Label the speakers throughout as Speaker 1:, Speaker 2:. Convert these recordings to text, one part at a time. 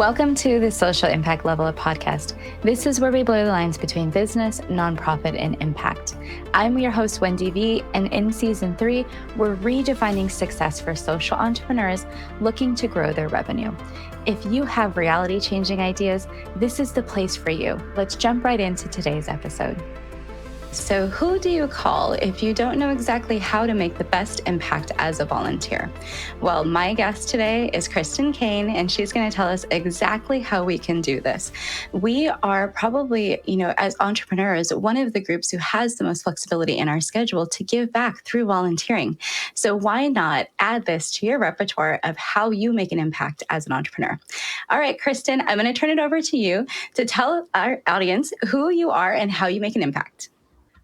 Speaker 1: Welcome to the Social Impact Level Up podcast. This is where we blur the lines between business, nonprofit, and impact. I'm your host, Wendy V, and in season 3, we're redefining success for social entrepreneurs looking to grow their revenue. If you have reality-changing ideas, this is the place for you. Let's jump right into today's episode. So who do you call if you don't know exactly how to make the best impact as a volunteer? Well, my guest today is Cristin Caine, and she's going to tell us exactly how we can do this. We are probably, as entrepreneurs, one of the groups who has the most flexibility in our schedule to give back through volunteering. So why not add this to your repertoire of how you make an impact as an entrepreneur? All right, Cristin, I'm going to turn it over to you to tell our audience who you are and how you make an impact.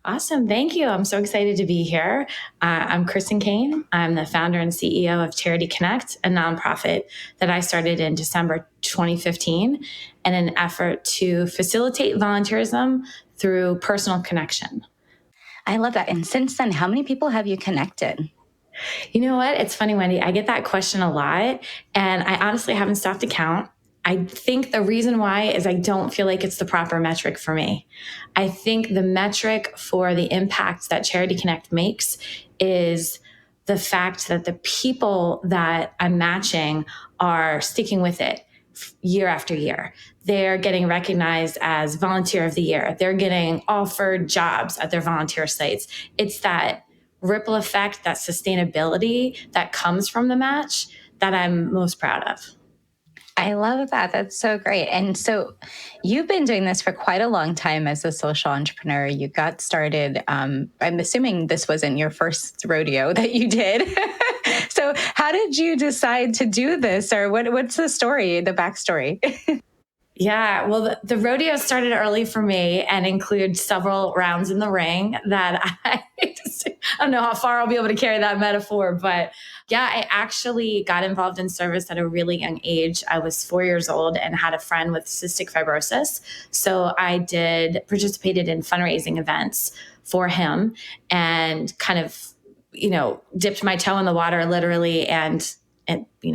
Speaker 2: Awesome. Thank you. I'm so excited to be here. I'm Cristin Caine. I'm the founder and CEO of Charity Connect, a nonprofit that I started in December 2015 in an effort to facilitate volunteerism through personal connection.
Speaker 1: I love that. And since then, how many people have you connected?
Speaker 2: You know what? It's funny, Wendy. I get that question a lot, and I honestly haven't stopped to count. I think the reason why is I don't feel like it's the proper metric for me. I think the metric for the impact that Charity Connect makes is the fact that the people that I'm matching are sticking with it year after year. They're getting recognized as Volunteer of the Year. They're getting offered jobs at their volunteer sites. It's that ripple effect, that sustainability that comes from the match that I'm most proud of.
Speaker 1: I love that. That's so great. And so you've been doing this for quite a long time as a social entrepreneur. You got started, I'm assuming this wasn't your first rodeo that you did. So how did you decide to do this? Or what's the story, the backstory?
Speaker 2: Yeah, well, the rodeo started early for me and includes several rounds in the ring that I don't know how far I'll be able to carry that metaphor, but yeah, I actually got involved in service at a really young age. I was 4 years old and had a friend with cystic fibrosis. So I participated in fundraising events for him and kind of, dipped my toe in the water literally and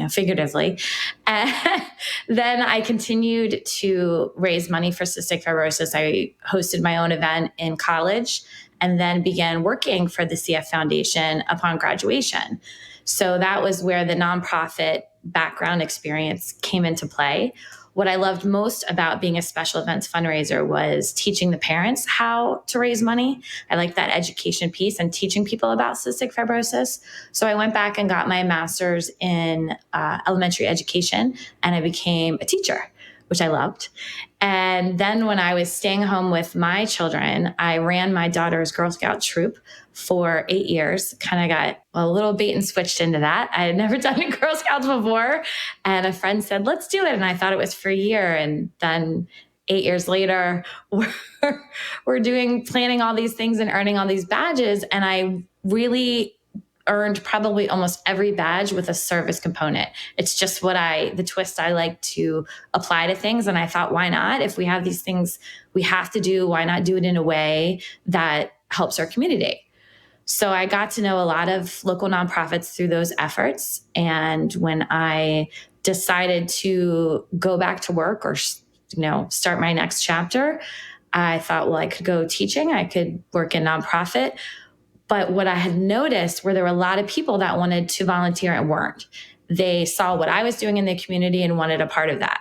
Speaker 2: figuratively. And then I continued to raise money for cystic fibrosis. I hosted my own event in college and then began working for the CF Foundation upon graduation. So that was where the nonprofit background experience came into play. What I loved most about being a special events fundraiser was teaching the parents how to raise money. I like that education piece and teaching people about cystic fibrosis. So I went back and got my master's in elementary education, and I became a teacher, which I loved. And then when I was staying home with my children, I ran my daughter's Girl Scout troop for 8 years. Kind of got a little bait and switched into that. I had never done a Girl Scouts before. And a friend said, let's do it. And I thought it was for a year. And then 8 years later, we're planning all these things and earning all these badges. And I really earned probably almost every badge with a service component. It's just the twist I like to apply to things. And I thought, why not? If we have these things we have to do, why not do it in a way that helps our community? So I got to know a lot of local nonprofits through those efforts. And when I decided to go back to work or, start my next chapter, I thought, well, I could go teaching, I could work in nonprofit. But what I had noticed were there were a lot of people that wanted to volunteer and weren't. They saw what I was doing in the community and wanted a part of that.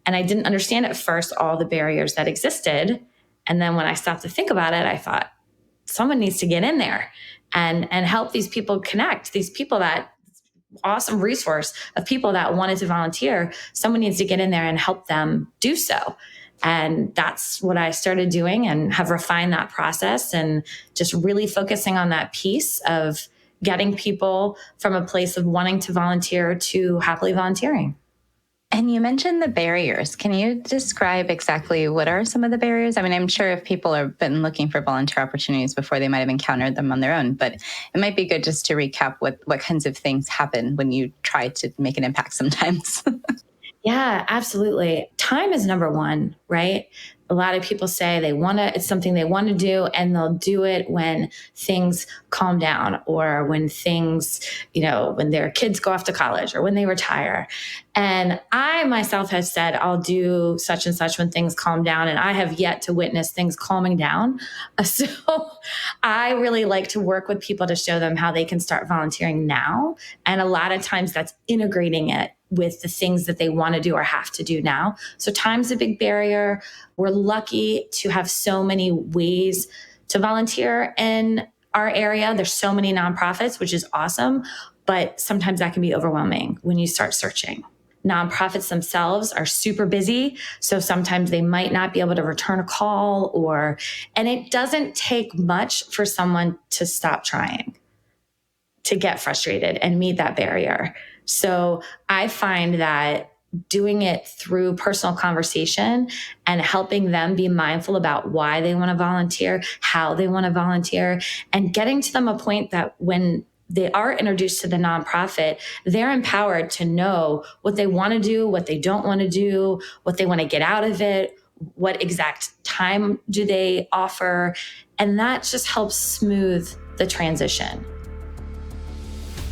Speaker 2: And I didn't understand at first all the barriers that existed. And then when I stopped to think about it, I thought, someone needs to get in there and help these people connect, these people, that awesome resource of people that wanted to volunteer. Someone needs to get in there and help them do so. And that's what I started doing and have refined that process and just really focusing on that piece of getting people from a place of wanting to volunteer to happily volunteering.
Speaker 1: And you mentioned the barriers. Can you describe exactly what are some of the barriers? I mean, I'm sure if people have been looking for volunteer opportunities before, they might have encountered them on their own, but it might be good just to recap what kinds of things happen when you try to make an impact sometimes.
Speaker 2: Yeah, absolutely. Time is number one, right? A lot of people say it's something they want to do, and they'll do it when things calm down, or when things, when their kids go off to college, or when they retire. And I myself have said, I'll do such and such when things calm down. And I have yet to witness things calming down. So I really like to work with people to show them how they can start volunteering now. And a lot of times that's integrating it with the things that they want to do or have to do now. So time's a big barrier. We're lucky to have so many ways to volunteer in our area. There's so many nonprofits, which is awesome, but sometimes that can be overwhelming when you start searching. Nonprofits themselves are super busy, so sometimes they might not be able to return a call, and it doesn't take much for someone to stop trying, to get frustrated and meet that barrier. So I find that doing it through personal conversation and helping them be mindful about why they want to volunteer, how they want to volunteer, and getting to them a point that when they are introduced to the nonprofit, they're empowered to know what they want to do, what they don't want to do, what they want to get out of it, what exact time do they offer. And that just helps smooth the transition.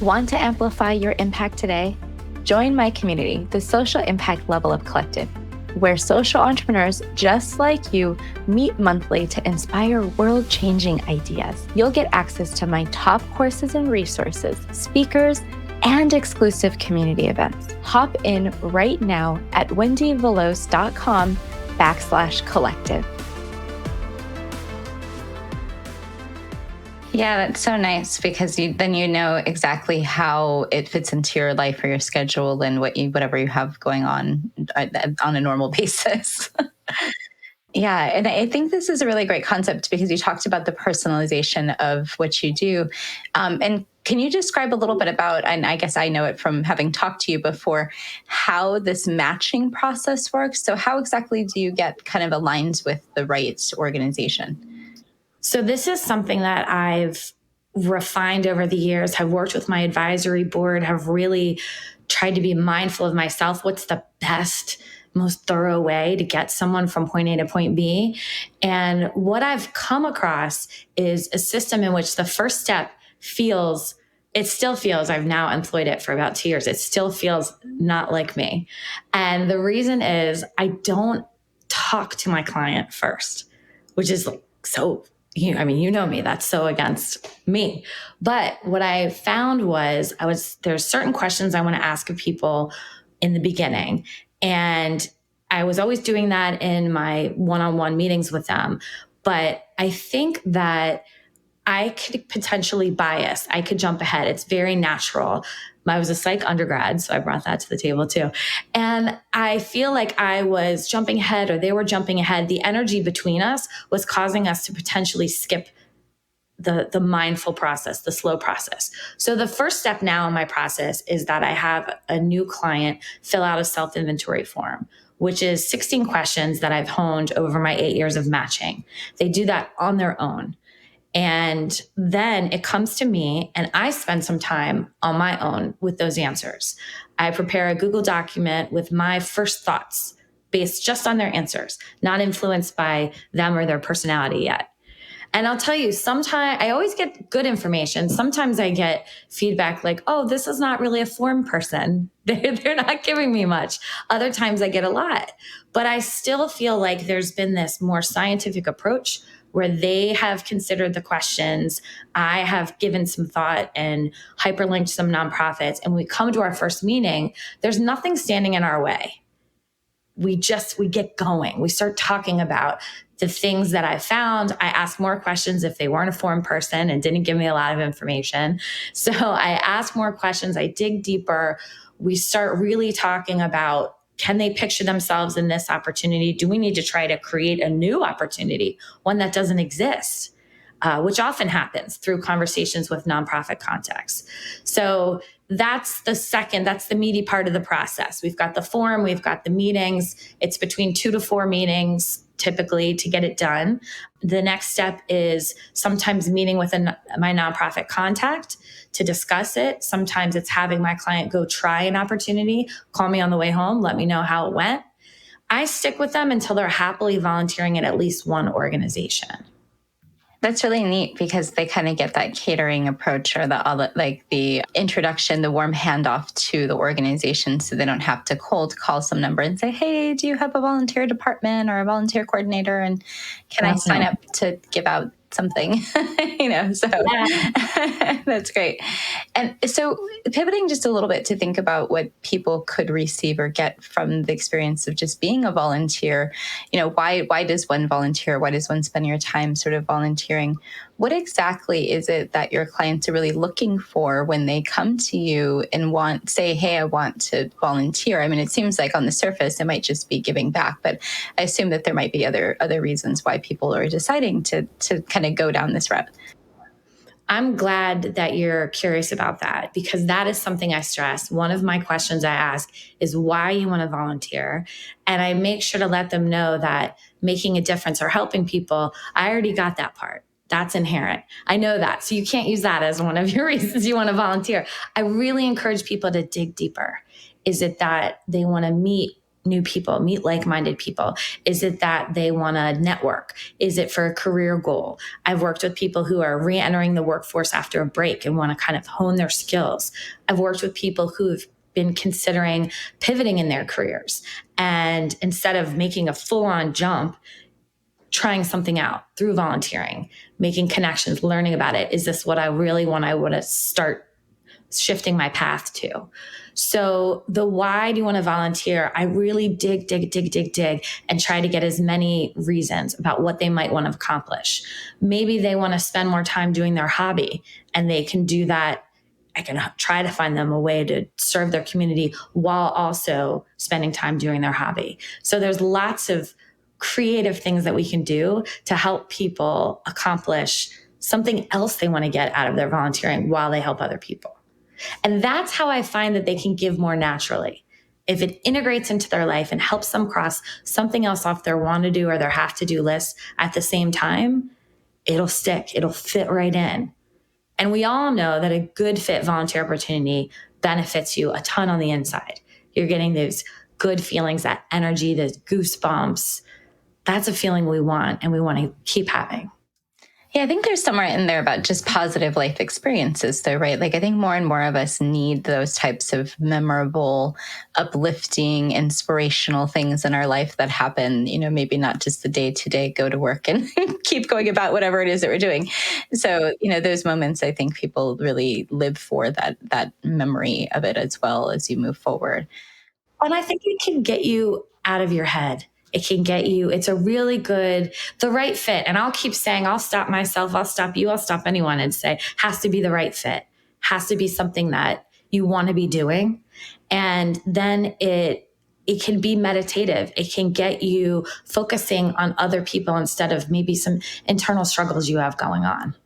Speaker 1: Want to amplify your impact today? Join my community, the Social Impact Level Up Collective, where social entrepreneurs just like you meet monthly to inspire world-changing ideas. You'll get access to my top courses and resources, speakers, and exclusive community events. Hop in right now at wendyvelos.com/collective. Yeah, that's so nice, because then you know exactly how it fits into your life or your schedule and whatever you have going on a normal basis. Yeah, and I think this is a really great concept, because you talked about the personalization of what you do. And can you describe a little bit about, and I guess I know it from having talked to you before, how this matching process works? So how exactly do you get kind of aligned with the right organization?
Speaker 2: So this is something that I've refined over the years, have worked with my advisory board, have really tried to be mindful of myself. What's the best, most thorough way to get someone from point A to point B? And what I've come across is a system in which the first step still feels, I've now employed it for about 2 years, it still feels not like me. And the reason is I don't talk to my client first, which is so, you know me, that's so against me. But what I found was there's certain questions I want to ask of people in the beginning. And I was always doing that in my one-on-one meetings with them. But I think that I could potentially bias. I could jump ahead. It's very natural. I was a psych undergrad, so I brought that to the table too. And I feel like I was jumping ahead, or they were jumping ahead. The energy between us was causing us to potentially skip the mindful process, the slow process. So the first step now in my process is that I have a new client fill out a self-inventory form, which is 16 questions that I've honed over my 8 years of matching. They do that on their own. And then it comes to me, and I spend some time on my own with those answers. I prepare a Google document with my first thoughts based just on their answers, not influenced by them or their personality yet. And I'll tell you, sometimes I always get good information. Sometimes I get feedback like, oh, this is not really a form person. They're not giving me much. Other times I get a lot. But I still feel like there's been this more scientific approach where they have considered the questions. I have given some thought and hyperlinked some nonprofits. And when we come to our first meeting, there's nothing standing in our way. We get going. We start talking about the things that I found. I ask more questions if they weren't a form person and didn't give me a lot of information. So I ask more questions. I dig deeper. We start really talking about, can they picture themselves in this opportunity? Do we need to try to create a new opportunity, one that doesn't exist, which often happens through conversations with nonprofit contacts. So that's the meaty part of the process. We've got the form, we've got the meetings. It's between 2 to 4 meetings typically to get it done. The next step is sometimes meeting with my nonprofit contact to discuss it. Sometimes it's having my client go try an opportunity, call me on the way home, let me know how it went. I stick with them until they're happily volunteering at least one organization.
Speaker 1: That's really neat because they kind of get that catering approach or the introduction, the warm handoff to the organization, so they don't have to cold call some number and say, "Hey, do you have a volunteer department or a volunteer coordinator? And can I sign up to give out something?" So yeah. That's great. And so pivoting just a little bit to think about what people could receive or get from the experience of just being a volunteer, why does one volunteer? Why does one spend your time sort of volunteering? What exactly is it that your clients are really looking for when they come to you and say, "Hey, I want to volunteer"? I mean, it seems like on the surface, it might just be giving back, but I assume that there might be other reasons why people are deciding to kind of go down this route.
Speaker 2: I'm glad that you're curious about that, because that is something I stress. One of my questions I ask is why you want to volunteer. And I make sure to let them know that making a difference or helping people, I already got that part. That's inherent. I know that. So you can't use that as one of your reasons you want to volunteer. I really encourage people to dig deeper. Is it that they want to meet new people, meet like-minded people? Is it that they want to network? Is it for a career goal? I've worked with people who are re-entering the workforce after a break and want to kind of hone their skills. I've worked with people who've been considering pivoting in their careers, and instead of making a full-on jump, trying something out through volunteering, making connections, learning about it. Is this what I really want? I want to start shifting my path to. So the why do you want to volunteer? I really dig and try to get as many reasons about what they might want to accomplish. Maybe they want to spend more time doing their hobby, and they can do that. I can try to find them a way to serve their community while also spending time doing their hobby. So there's lots of creative things that we can do to help people accomplish something else they want to get out of their volunteering while they help other people. And that's how I find that they can give more naturally. If it integrates into their life and helps them cross something else off their want to do or their have to do list at the same time, it'll stick. It'll fit right in. And we all know that a good fit volunteer opportunity benefits you a ton on the inside. You're getting those good feelings, that energy, those goosebumps. That's a feeling we want, and we want to keep having.
Speaker 1: Yeah, I think there's somewhere in there about just positive life experiences, though, right? Like, I think more and more of us need those types of memorable, uplifting, inspirational things in our life that happen, maybe not just the day-to-day go to work and keep going about whatever it is that we're doing. So, those moments, I think people really live for that memory of it as well as you move forward.
Speaker 2: And I think it can get you out of your head. It can get you, it's a really good, the right fit. And I'll keep saying, I'll stop myself, I'll stop you, I'll stop anyone and say, has to be the right fit, has to be something that you want to be doing. And then it can be meditative. It can get you focusing on other people instead of maybe some internal struggles you have going on.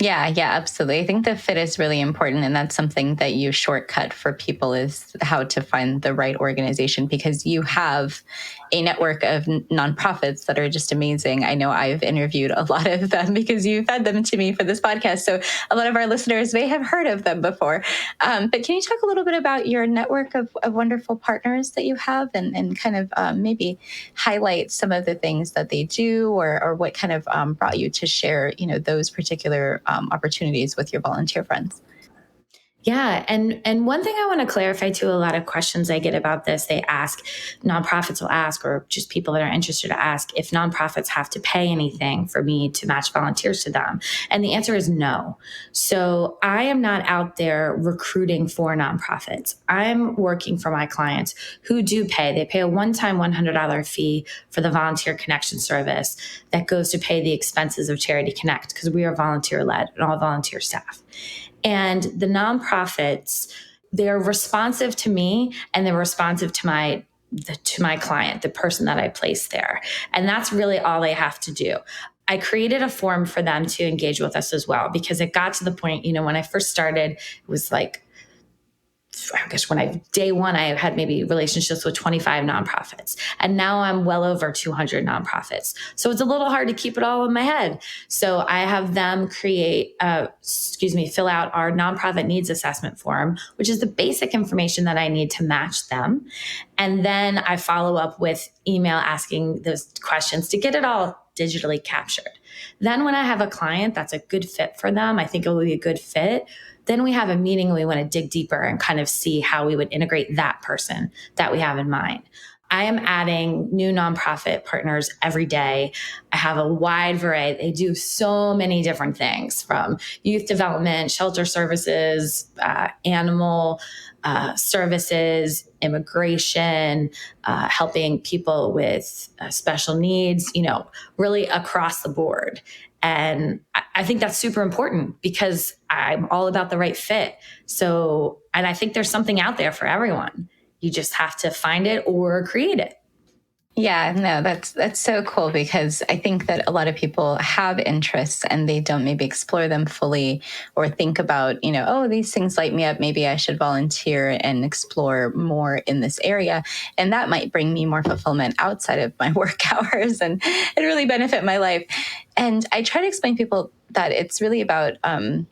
Speaker 1: Yeah, absolutely. I think the fit is really important. And that's something that you shortcut for people, is how to find the right organization, because you have a network of nonprofits that are just amazing. I know I've interviewed a lot of them because you fed them to me for this podcast. So a lot of our listeners may have heard of them before. But can you talk a little bit about your network of wonderful partners that you have, and kind of maybe highlight some of the things that they do, or what kind of brought you to share, those particular opportunities with your volunteer friends?
Speaker 2: Yeah. And one thing I want to clarify too, a lot of questions I get about this, they ask, nonprofits will ask, or just people that are interested to ask, if nonprofits have to pay anything for me to match volunteers to them. And the answer is no. So I am not out there recruiting for nonprofits. I'm working for my clients who do pay. They pay a one-time $100 fee for the volunteer connection service that goes to pay the expenses of Charity Connect, because we are volunteer-led and all volunteer staff. And the nonprofits, they're responsive to me, and they're responsive to my client, the person that I place there. And that's really all they have to do. I created a form for them to engage with us as well, because it got to the point, when I first started, it was like I guess day one, I had maybe relationships with 25 nonprofits, and now I'm well over 200 nonprofits. So it's a little hard to keep it all in my head. So I have them fill out our nonprofit needs assessment form, which is the basic information that I need to match them. And then I follow up with email asking those questions to get it all digitally captured. Then when I have a client that's a good fit for them, I think it will be a good fit. Then we have a meeting and we want to dig deeper and kind of see how we would integrate that person that we have in mind. I am adding new nonprofit partners every day. I have a wide variety. They do so many different things, from youth development, shelter services, animal services, immigration, helping people with special needs, really across the board. And I think that's super important because I'm all about the right fit. So, and I think there's something out there for everyone. You just have to find it or create it.
Speaker 1: Yeah, no, that's so cool, because I think that a lot of people have interests and they don't maybe explore them fully or think about, oh, these things light me up. Maybe I should volunteer and explore more in this area. And that might bring me more fulfillment outside of my work hours and really benefit my life. And I try to explain to people that it's really about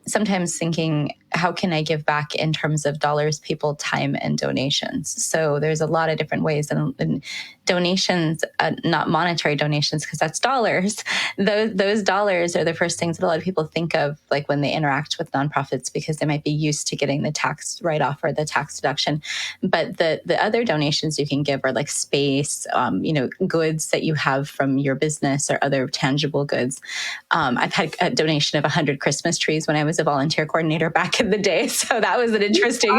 Speaker 1: sometimes thinking, how can I give back in terms of dollars, people, time, and donations? So there's a lot of different ways. And donations, not monetary donations, because that's dollars. Those dollars are the first things that a lot of people think of, like when they interact with nonprofits, because they might be used to getting the tax write-off or the tax deduction. But the other donations you can give are like space, goods that you have from your business or other tangible goods. I've had a donation of 100 Christmas trees when I was a volunteer coordinator back in the day. So that was an interesting,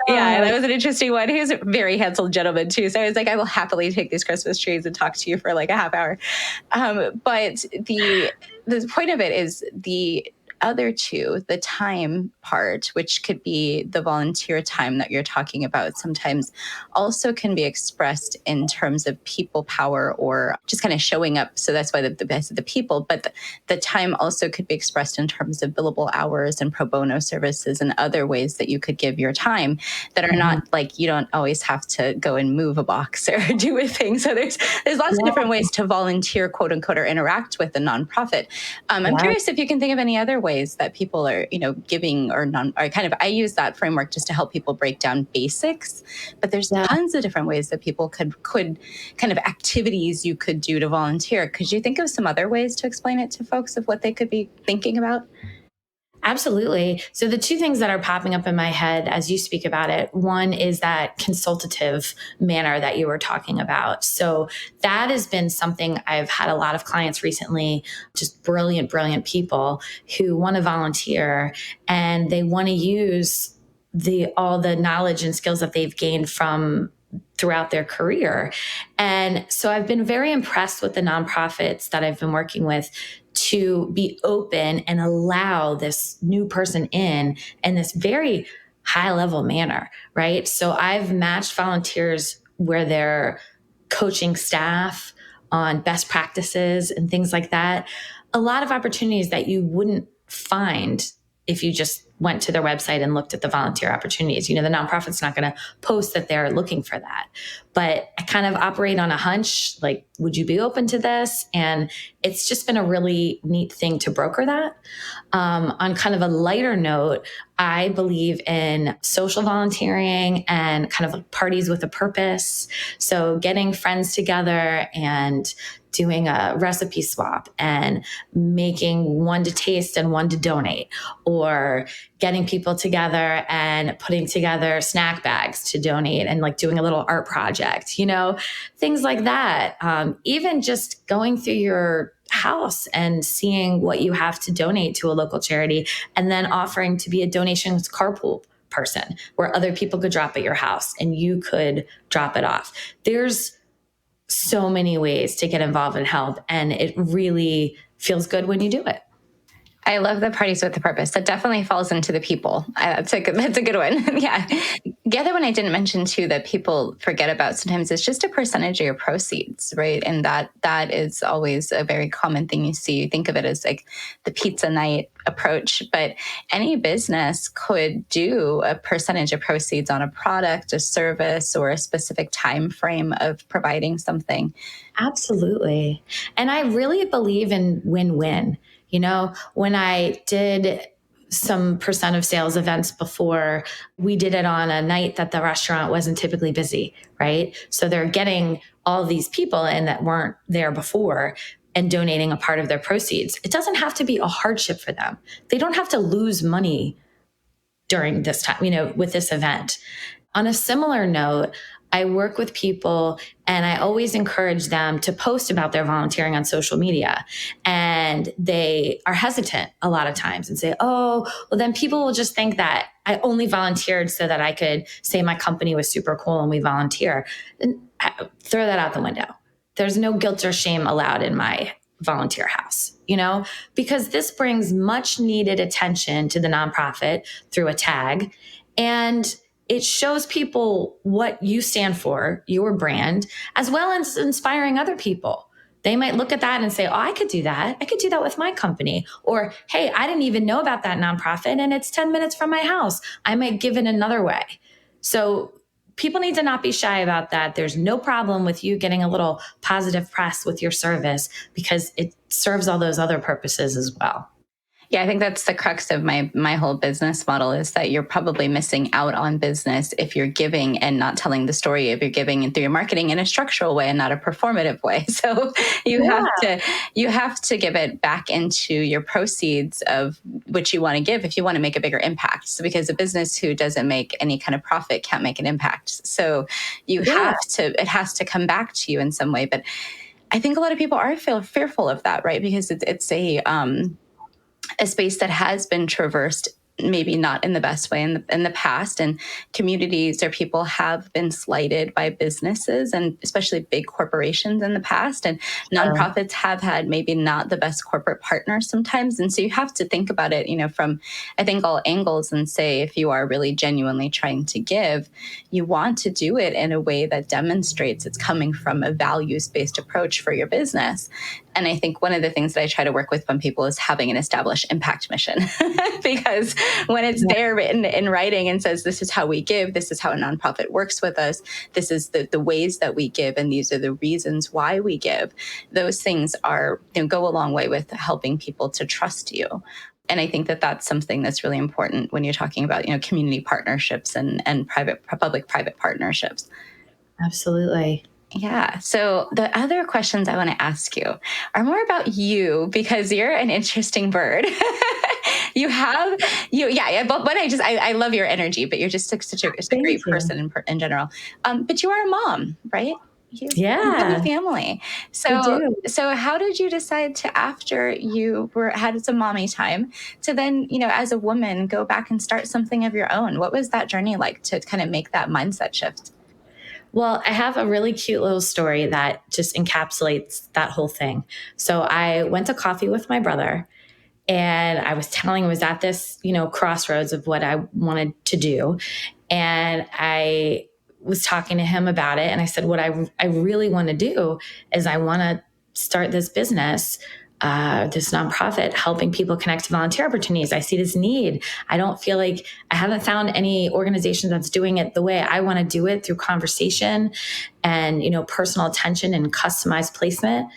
Speaker 1: that was an interesting one. He was a very handsome gentleman too. So I was like, I will happily take these Christmas trees and talk to you for like a half hour. But the point of it is the other two, the time part, which could be the volunteer time that you're talking about, sometimes also can be expressed in terms of people power or just kind of showing up. So that's why the best of the people, but the time also could be expressed in terms of billable hours and pro bono services and other ways that you could give your time that are not like, you don't always have to go and move a box or do a thing. So there's lots of different ways to volunteer, quote unquote, or interact with a nonprofit. I'm curious if you can think of any other ways that people are, giving or I use that framework just to help people break down basics, but there's tons of different ways that people could kind of activities you could do to volunteer. Could you think of some other ways to explain it to folks of what they could be thinking about?
Speaker 2: Absolutely. So the two things that are popping up in my head as you speak about it, one is that consultative manner that you were talking about. So that has been something I've had a lot of clients recently, just brilliant, brilliant people who want to volunteer and they want to use all the knowledge and skills that they've gained from throughout their career. And so I've been very impressed with the nonprofits that I've been working with to be open and allow this new person in this very high level manner, right? So I've matched volunteers where they're coaching staff on best practices and things like that. A lot of opportunities that you wouldn't find if you just went to their website and looked at the volunteer opportunities. The nonprofit's not going to post that they're looking for that. But I kind of operate on a hunch, like, would you be open to this? And it's just been a really neat thing to broker that. On kind of a lighter note, I believe in social volunteering and kind of like parties with a purpose. So getting friends together and doing a recipe swap and making one to taste and one to donate, or getting people together and putting together snack bags to donate and like doing a little art project, things like that. Even just going through your house and seeing what you have to donate to a local charity and then offering to be a donations carpool person where other people could drop at your house and you could drop it off. There's so many ways to get involved and help, and it really feels good when you do it.
Speaker 1: I love the parties with the purpose. That definitely falls into the people. That's a good one. Yeah. The other one I didn't mention too that people forget about sometimes is just a percentage of your proceeds, right? And that is always a very common thing you see. You think of it as like the pizza night approach, but any business could do a percentage of proceeds on a product, a service, or a specific time frame of providing something.
Speaker 2: Absolutely. And I really believe in win-win. When I did some percent of sales events before, we did it on a night that the restaurant wasn't typically busy, right? So they're getting all these people in that weren't there before and donating a part of their proceeds. It doesn't have to be a hardship for them. They don't have to lose money during this time, with this event. On a similar note, I work with people and I always encourage them to post about their volunteering on social media. And they are hesitant a lot of times and say, oh, well, then people will just think that I only volunteered so that I could say my company was super cool and we volunteer. And throw that out the window. There's no guilt or shame allowed in my volunteer house, because this brings much needed attention to the nonprofit through a tag. And it shows people what you stand for, your brand, as well as inspiring other people. They might look at that and say, oh, I could do that. I could do that with my company. Or, hey, I didn't even know about that nonprofit and it's 10 minutes from my house. I might give it another way. So people need to not be shy about that. There's no problem with you getting a little positive press with your service because it serves all those other purposes as well.
Speaker 1: Yeah, I think that's the crux of my whole business model is that you're probably missing out on business if you're giving and not telling the story of your giving and through your marketing in a structural way and not a performative way. So you have to give it back into your proceeds of which you want to give if you want to make a bigger impact. So because a business who doesn't make any kind of profit can't make an impact. So it has to come back to you in some way. But I think a lot of people are fearful of that, right? Because it's a space that has been traversed, maybe not in the best way in the past, and communities or people have been slighted by businesses and especially big corporations in the past, and nonprofits have had maybe not the best corporate partners sometimes. And so you have to think about it, from I think all angles and say, if you are really genuinely trying to give, you want to do it in a way that demonstrates it's coming from a values-based approach for your business. And I think one of the things that I try to work with when people is having an established impact mission, because when it's there written in writing and says, this is how we give, this is how a nonprofit works with us, this is the ways that we give, and these are the reasons why we give, those things are, go a long way with helping people to trust you. And I think that that's something that's really important when you're talking about, community partnerships and public-private partnerships.
Speaker 2: Absolutely.
Speaker 1: Yeah. So the other questions I want to ask you are more about you because you're an interesting bird. I love your energy, but you're just such a great person in general. But you are a mom, right? You have a family. So how did you decide to, after you had some mommy time, to then, as a woman, go back and start something of your own? What was that journey like to kind of make that mindset shift?
Speaker 2: Well, I have a really cute little story that just encapsulates that whole thing. So I went to coffee with my brother and I was telling him I was at this, crossroads of what I wanted to do. And I was talking to him about it. And I said, what I really want to do is I want to start this business, this nonprofit, helping people connect to volunteer opportunities. I see this need. I don't feel like I haven't found any organization that's doing it the way I want to do it, through conversation and, personal attention and customized placement.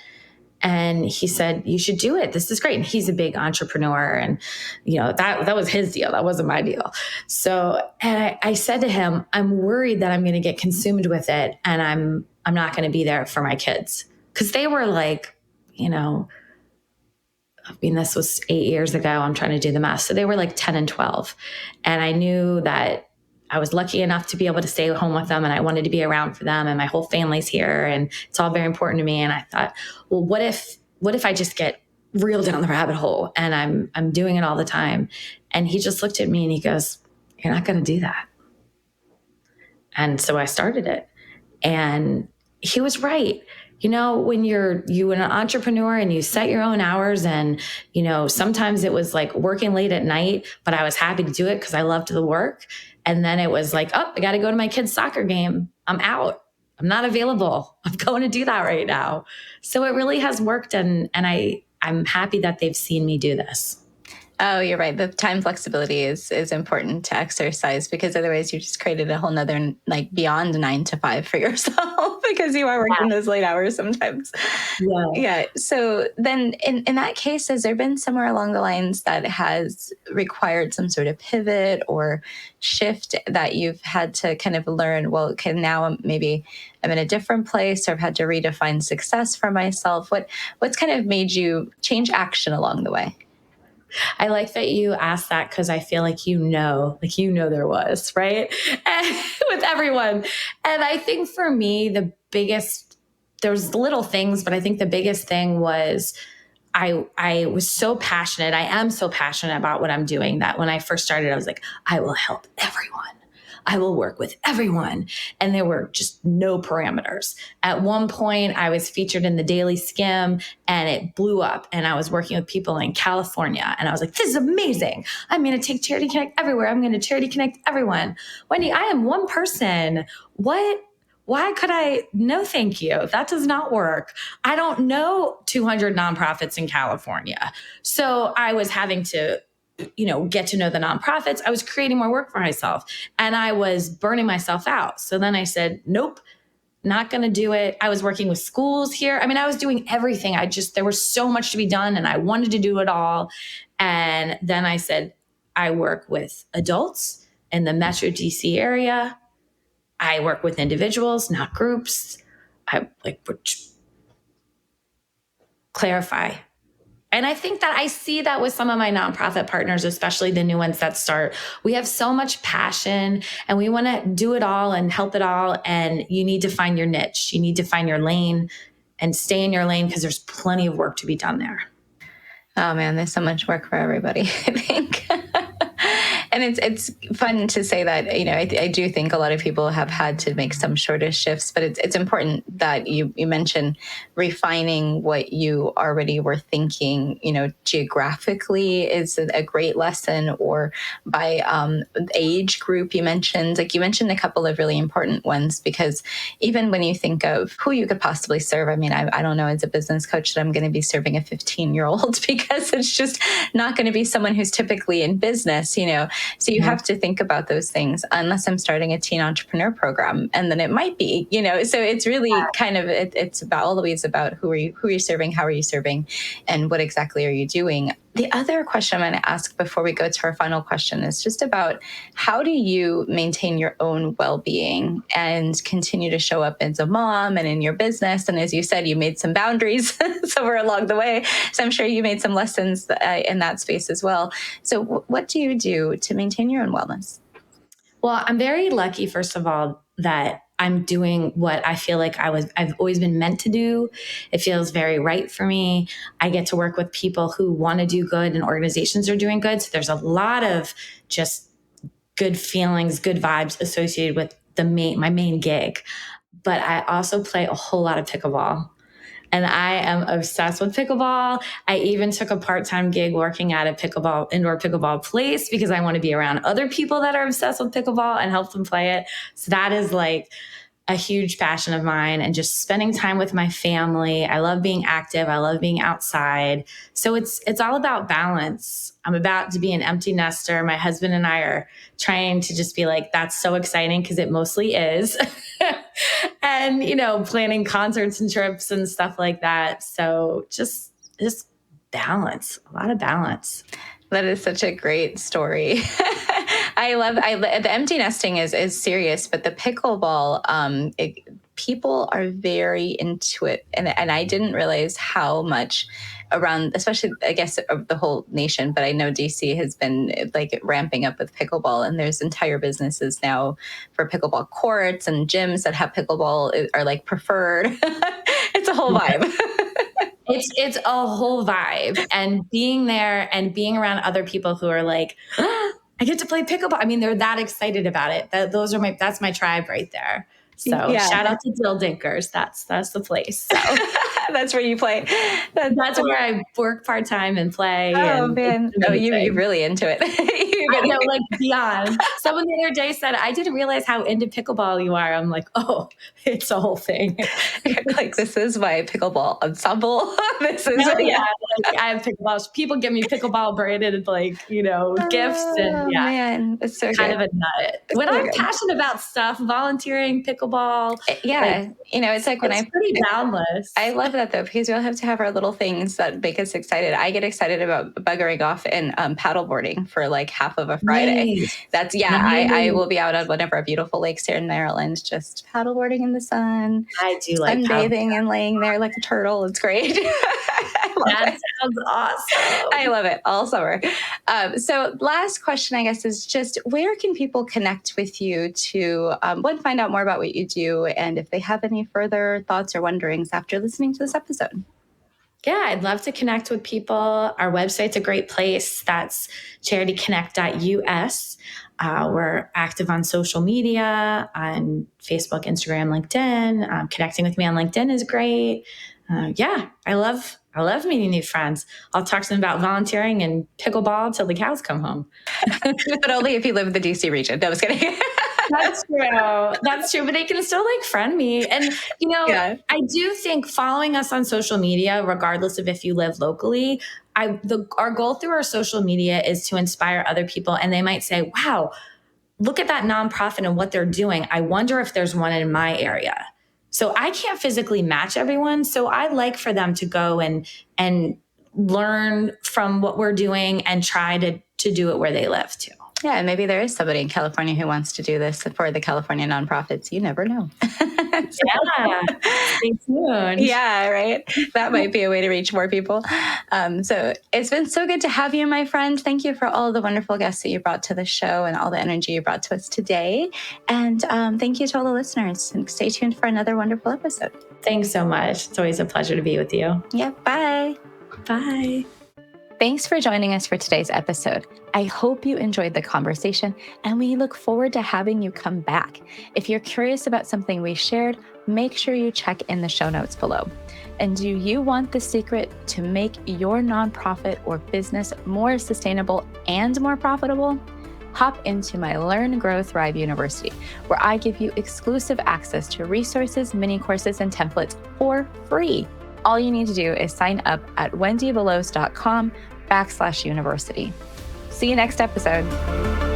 Speaker 2: And he said, you should do it. This is great. And he's a big entrepreneur. And, that was his deal. That wasn't my deal. So, and I said to him, I'm worried that I'm going to get consumed with it. And I'm not going to be there for my kids. Cause they were like, this was 8 years ago. I'm trying to do the math. So they were like 10 and 12. And I knew that I was lucky enough to be able to stay home with them and I wanted to be around for them, and my whole family's here and it's all very important to me. And I thought, well, what if I just get reeled down the rabbit hole and I'm doing it all the time? And he just looked at me and he goes, you're not going to do that. And so I started it, and he was right. when you an entrepreneur and you set your own hours and, sometimes it was like working late at night, but I was happy to do it because I loved the work. And then it was like, oh, I got to go to my kid's soccer game. I'm out. I'm not available. I'm going to do that right now. So it really has worked. And I'm happy that they've seen me do this.
Speaker 1: Oh, you're right. The time flexibility is important to exercise, because otherwise you just created a whole nother, like, beyond 9 to 5 for yourself because you are working those late hours sometimes. Yeah. So then in that case, has there been somewhere along the lines that has required some sort of pivot or shift that you've had to kind of learn, well, okay, now maybe I'm in a different place, or I've had to redefine success for myself? What's kind of made you change action along the way?
Speaker 2: I like that you asked that, because I feel like there was, right? With everyone. And I think for me, there's little things, but I think the biggest thing was I was so passionate. I am so passionate about what I'm doing that when I first started, I was like, I will help everyone. I will work with everyone. And there were just no parameters. At one point, I was featured in the Daily Skim and it blew up. And I was working with people in California. And I was like, this is amazing. I'm going to take Charity Connect everywhere. I'm going to Charity Connect everyone. Wendy, I am one person. What? Why could I? No, thank you. That does not work. I don't know 200 nonprofits in California. So I was having to get to know the nonprofits. I was creating more work for myself and I was burning myself out. So then I said, nope, not going to do it. I was working with schools here. I mean, I was doing everything. There was so much to be done and I wanted to do it all. And then I said, I work with adults in the Metro DC area. I work with individuals, not groups. I clarify. And I think that I see that with some of my nonprofit partners, especially the new ones that start. We have so much passion and we want to do it all and help it all. And you need to find your niche. You need to find your lane and stay in your lane, because there's plenty of work to be done there.
Speaker 1: Oh man, there's so much work for everybody, I think. And it's fun to say that, I do think a lot of people have had to make some sort of shifts, but it's important that you mentioned refining what you already were thinking, geographically is a great lesson, or by age group. You mentioned a couple of really important ones, because even when you think of who you could possibly serve, I mean, I don't know as a business coach that I'm going to be serving a 15-year-old because it's just not going to be someone who's typically in business, So you have to think about those things, unless I'm starting a teen entrepreneur program, and then it might be, so it's really kind of, it's about always about who are you serving, how are you serving, and what exactly are you doing. The other question I'm going to ask before we go to our final question is just about, how do you maintain your own well-being and continue to show up as a mom and in your business? And as you said, you made some boundaries somewhere along the way. So I'm sure you made some lessons in that space as well. So what do you do to maintain your own wellness?
Speaker 2: Well, I'm very lucky, first of all, that I'm doing what I feel like I've always been meant to do. It feels very right for me. I get to work with people who want to do good and organizations are doing good. So there's a lot of just good feelings, good vibes associated with my main gig. But I also play a whole lot of pickleball. And I am obsessed with pickleball. I even took a part-time gig working at a indoor pickleball place, because I want to be around other people that are obsessed with pickleball and help them play it. So that is like a huge passion of mine, and just spending time with my family. I love being active. I love being outside. So it's all about balance. I'm about to be an empty nester. My husband and I are trying to just be like, that's so exciting, because it mostly is. And, planning concerts and trips and stuff like that. So just balance, a lot of balance.
Speaker 1: That is such a great story. The empty nesting is serious, but the pickleball, people are very into it. And I didn't realize how much around, especially, I guess, the whole nation, but I know DC has been like ramping up with pickleball, and there's entire businesses now for pickleball courts, and gyms that have pickleball are like preferred. It's a whole vibe.
Speaker 2: It's a whole vibe, and being there and being around other people who are like, I get to play pickleball. I mean, they're that excited about it. That's my tribe right there. So shout out to Dill Dinkers. That's the place. So
Speaker 1: that's where you play.
Speaker 2: That's where I work part-time and play.
Speaker 1: Oh,
Speaker 2: and
Speaker 1: man. Oh, you're really into it.
Speaker 2: I know, like beyond. Someone the other day said, I didn't realize how into pickleball you are. I'm like, oh, it's a whole thing.
Speaker 1: Like, this is my pickleball ensemble. This is
Speaker 2: like, I have pickleball. People give me pickleball braided, gifts. And
Speaker 1: man, it's so
Speaker 2: kind
Speaker 1: good.
Speaker 2: of a nut. When I'm passionate about stuff, volunteering, pickleball.
Speaker 1: It's like when
Speaker 2: it's pretty boundless.
Speaker 1: I love that though, because we all have to have our little things that make us excited. I get excited about buggering off and paddleboarding for like half of a Friday.
Speaker 2: Nice.
Speaker 1: That's I will be out on one of our beautiful lakes here in Maryland, just paddleboarding in the sun.
Speaker 2: I do like
Speaker 1: sunbathing and laying there like a turtle. It's great.
Speaker 2: That sounds awesome.
Speaker 1: I love it all summer. So last question, I guess, is just where can people connect with you to, one, find out more about what you do, and if they have any further thoughts or wonderings after listening to this episode?
Speaker 2: Yeah, I'd love to connect with people. Our website's a great place. That's charityconnect.us. We're active on social media, on Facebook, Instagram, LinkedIn. Connecting with me on LinkedIn is great. I love meeting new friends. I'll talk to them about volunteering and pickleball till the cows come home.
Speaker 1: But only if you live in the DC region. No, I was kidding.
Speaker 2: That's true. But they can still friend me. And, I do think following us on social media, regardless of if you live locally, our goal through our social media is to inspire other people. And they might say, wow, look at that nonprofit and what they're doing. I wonder if there's one in my area. So I can't physically match everyone. So I like for them to go and learn from what we're doing and try to do it where they live too.
Speaker 1: Yeah, and maybe there is somebody in California who wants to do this for the California nonprofits. You never know.
Speaker 2: Stay tuned.
Speaker 1: Yeah, right. That might be a way to reach more people. So it's been so good to have you, my friend. Thank you for all the wonderful guests that you brought to the show and all the energy you brought to us today. And thank you to all the listeners. And stay tuned for another wonderful episode.
Speaker 2: Thanks so much. It's always a pleasure to be with you.
Speaker 1: Yeah, bye.
Speaker 2: Bye.
Speaker 1: Thanks for joining us for today's episode. I hope you enjoyed the conversation, and we look forward to having you come back. If you're curious about something we shared, make sure you check in the show notes below. And do you want the secret to make your nonprofit or business more sustainable and more profitable? Hop into my Learn, Grow, Thrive University, where I give you exclusive access to resources, mini courses, and templates for free. All you need to do is sign up at wendybelos.com/university. See you next episode.